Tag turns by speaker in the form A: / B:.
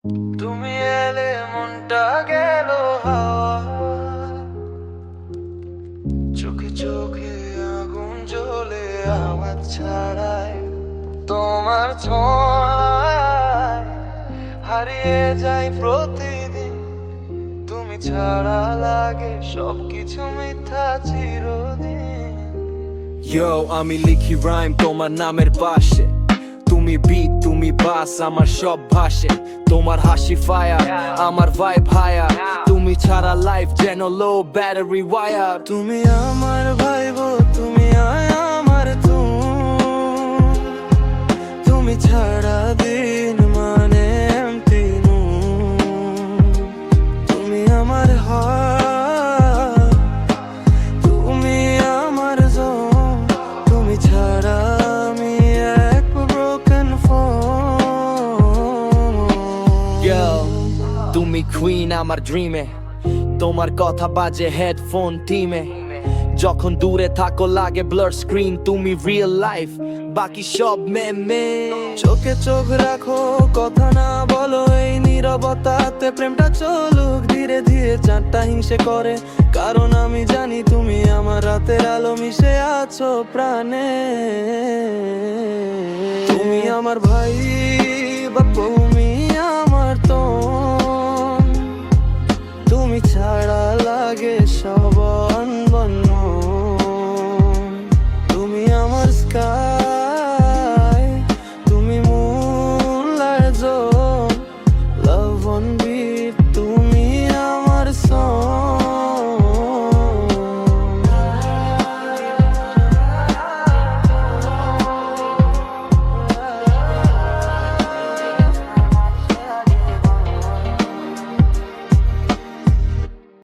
A: তুমি এলে মনটা গেল হাওয়া, চোখে চোখে আগুন জ্বলে আওয়াজ ছাড়ায়। তোমার ছোঁয়ায় হারিয়ে যাই প্রতিদিন, তুমি ছাড়া লাগে সবকিছু মিথ্যা চিরদিন।
B: Yo, আমি লিখি রাইম তোমার নামের পাশে, তুমি বিট তুমি বাস আমার সব ভাষে। তোমার হাসি ফায়ার আমার ভাইব হায়ার, তুমি ছাড়া লাইফ যেন লো ব্যাটারি ওয়ার।
A: তুমি আমার ভাইবো, তুমি আমার তুমি ছাড়া দিন মানে এমটি তুমি আমার হার্ট, তুমি আমার জোন, তুমি ছাড়া আমি এক ব্রোকেন ফোন।
B: Yo, তুমি কুইন আমার ড্রিমে, তোমার কথা বাজে হেডফোন টিমে। যখন দূরে থাকো লাগে ব্লার স্ক্রিন, তুমি রিয়েল লাইফ বাকি সব মেমে।
A: চোখে চোখ রাখো, কথা না বলো, এই নীরবতাতে প্রেমটা চলুক ধীরে ধীরে। চারটা হিংসে করে কারণ আমি জানি তুমি আমার রাতের আলো মিশে আছো প্রাণে। তুমি আমার ভাই বা